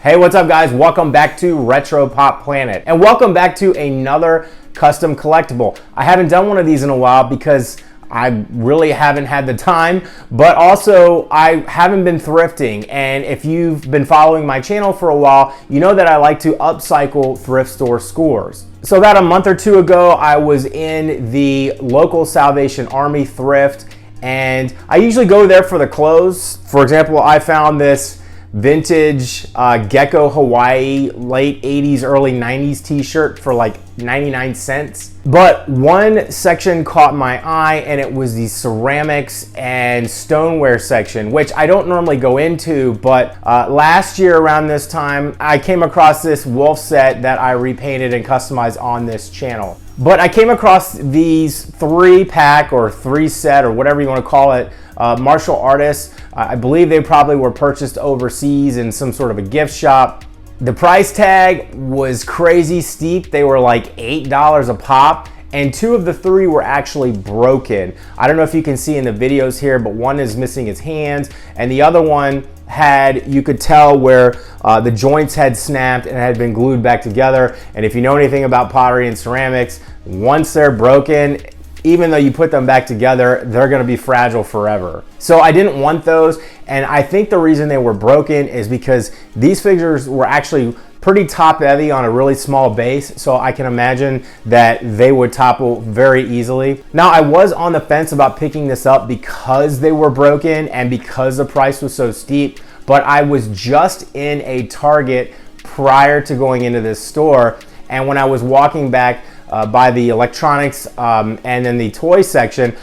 Hey, what's up guys? Welcome back to Retro Pop Planet and welcome back to another custom collectible. I haven't done one of these in a while because I really haven't had the time, but also I haven't been thrifting. And if you've been following my channel for a while, you know that I like to upcycle thrift store scores. So about a month or two ago, I was in the local Salvation Army thrift, and I usually go there for the clothes. For example, I found this vintage Gecko Hawaii late 80s early 90s t-shirt for like 99 cents, but one section caught my eye, and it was the ceramics and stoneware section, which I don't normally go into, but last year around this time I came across this wolf set that I repainted and customized on this channel. But I came across these 3-pack or 3-set or whatever you want to call it, martial artists. I believe they probably were purchased overseas in some sort of a gift shop. The price tag was crazy steep. They were like $8 a pop, and 2 of the 3 were actually broken. I don't know if you can see in the videos here, but one is missing its hands, and the other one had, you could tell where the joints had snapped and had been glued back together. And if you know anything about pottery and ceramics, once they're broken, even though you put them back together, they're gonna be fragile forever. So I didn't want those, and I think the reason they were broken is because these figures were actually pretty top heavy on a really small base, so I can imagine that they would topple very easily. Now, I was on the fence about picking this up because they were broken and because the price was so steep, but I was just in a Target prior to going into this store, and when I was walking back by the electronics and then the toy section,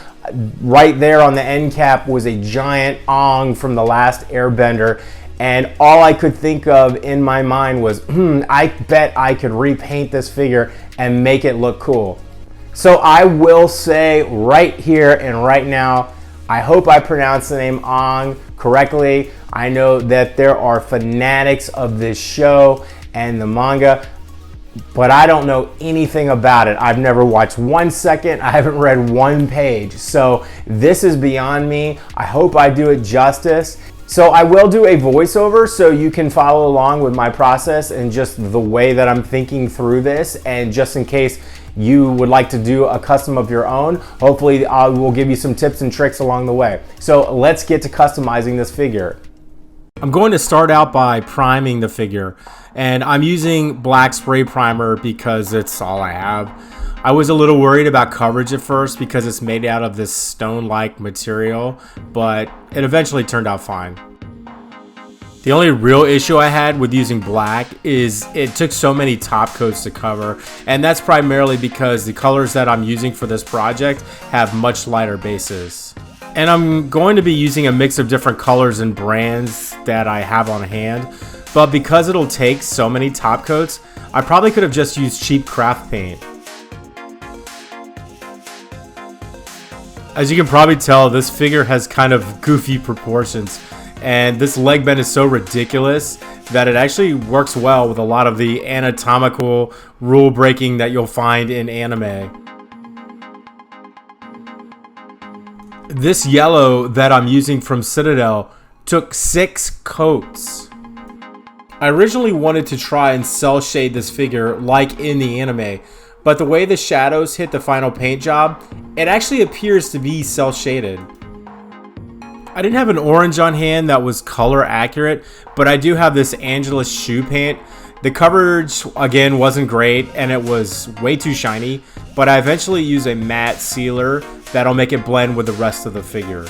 right there on the end cap was a giant Aang from The Last Airbender. And all I could think of in my mind was, I bet I could repaint this figure and make it look cool. So I will say right here and right now, I hope I pronounce the name Aang correctly. I know that there are fanatics of this show and the manga, but I don't know anything about it. I've never watched 1 second. I haven't read 1 page. So this is beyond me. I hope I do it justice. So I will do a voiceover so you can follow along with my process and just the way that I'm thinking through this. And just in case you would like to do a custom of your own, hopefully I will give you some tips and tricks along the way. So let's get to customizing this figure. I'm going to start out by priming the figure, and I'm using black spray primer because it's all I have. I was a little worried about coverage at first because it's made out of this stone-like material, but it eventually turned out fine. The only real issue I had with using black is it took so many top coats to cover, and that's primarily because the colors that I'm using for this project have much lighter bases. And I'm going to be using a mix of different colors and brands that I have on hand, but because it'll take so many top coats, I probably could have just used cheap craft paint. As you can probably tell, this figure has kind of goofy proportions, and this leg bend is so ridiculous that it actually works well with a lot of the anatomical rule breaking that you'll find in anime. This yellow that I'm using from Citadel took 6 coats. I originally wanted to try and cell shade this figure like in the anime, but the way the shadows hit the final paint job, it actually appears to be cell shaded. I didn't have an orange on hand that was color accurate, but I do have this Angelus shoe paint. The coverage again wasn't great and it was way too shiny, but I eventually used a matte sealer that'll make it blend with the rest of the figure.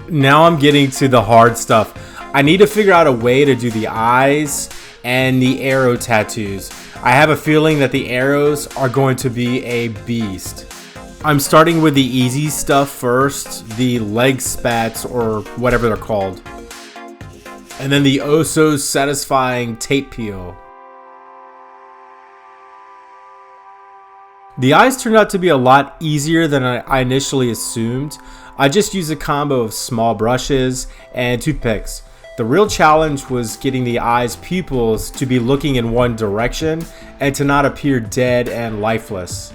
Now I'm getting to the hard stuff. I need to figure out a way to do the eyes and the arrow tattoos. I have a feeling that the arrows are going to be a beast. I'm starting with the easy stuff first, the leg spats or whatever they're called. And then the oh so satisfying tape peel. The eyes turned out to be a lot easier than I initially assumed. I just used a combo of small brushes and toothpicks. The real challenge was getting the eye's pupils to be looking in one direction and to not appear dead and lifeless.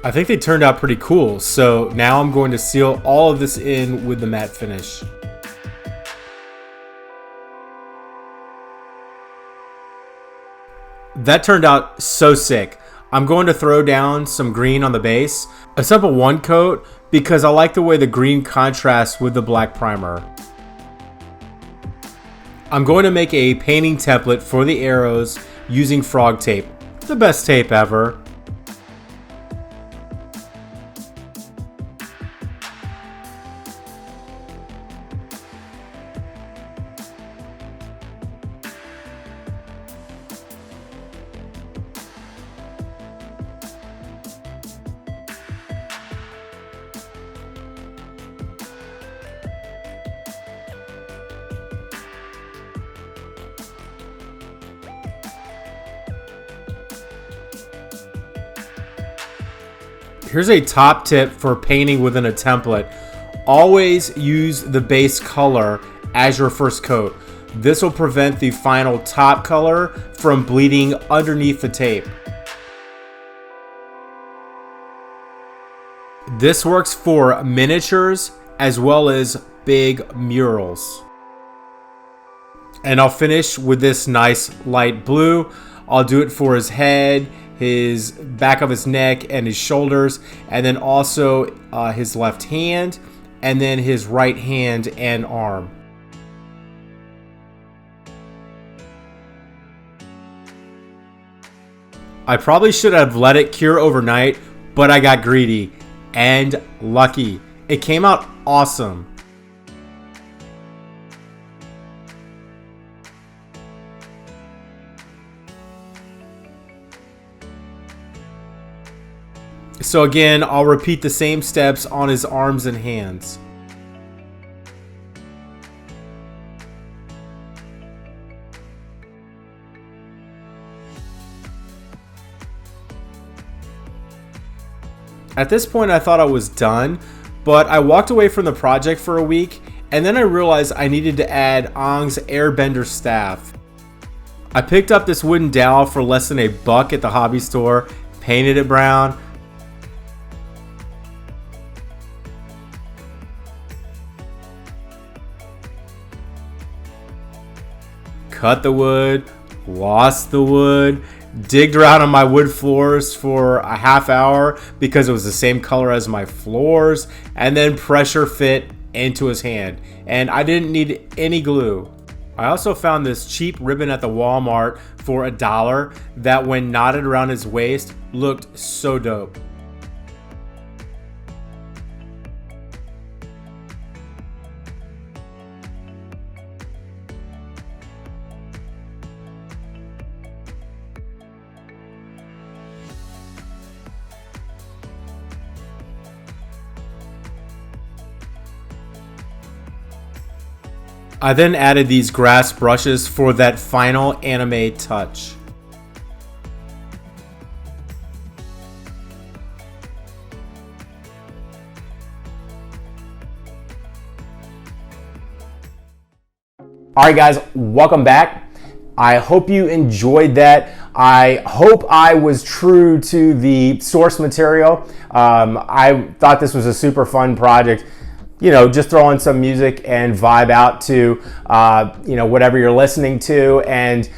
I think they turned out pretty cool, so now I'm going to seal all of this in with the matte finish. That turned out so sick. I'm going to throw down some green on the base, a simple one coat, because I like the way the green contrasts with the black primer. I'm going to make a painting template for the arrows using frog tape, the best tape ever. Here's a top tip for painting within a template. Always use the base color as your first coat. This will prevent the final top color from bleeding underneath the tape. This works for miniatures as well as big murals. And I'll finish with this nice light blue. I'll do it for his head, his back of his neck, and his shoulders, and then also his left hand, and then his right hand and arm. I probably should have let it cure overnight, but I got greedy and lucky. It came out awesome. So again, I'll repeat the same steps on his arms and hands. At this point, I thought I was done, but I walked away from the project for a week, and then I realized I needed to add Aang's Airbender staff. I picked up this wooden dowel for less than $1 at the hobby store, painted it brown, cut the wood, lost the wood, digged around on my wood floors for a half hour because it was the same color as my floors, and then pressure fit into his hand. And I didn't need any glue. I also found this cheap ribbon at the Walmart for $1 that when knotted around his waist looked so dope. I then added these grass brushes for that final anime touch. Alright guys, welcome back. I hope you enjoyed that. I hope I was true to the source material. I thought this was a super fun project. You know, just throw on some music and vibe out to, you know, whatever you're listening to, and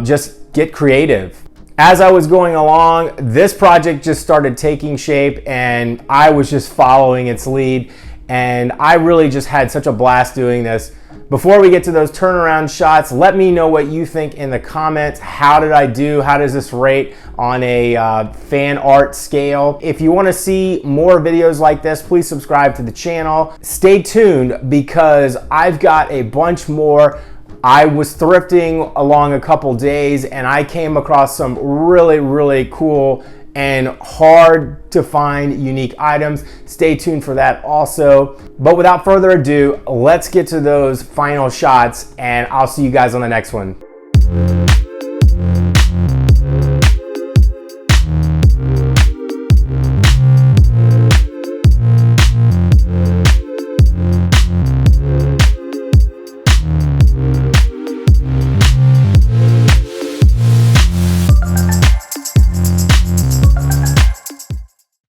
just get creative. As I was going along, this project just started taking shape, and I was just following its lead, and I really just had such a blast doing this. Before we get to those turnaround shots, let me know what you think in the comments. How did I do? How does this rate on a fan art scale? If you want to see more videos like this, please subscribe to the channel. Stay tuned because I've got a bunch more. I was thrifting along a couple days and I came across some really cool and hard to find unique items. Stay tuned for that also. But without further ado, let's get to those final shots, and I'll see you guys on the next one.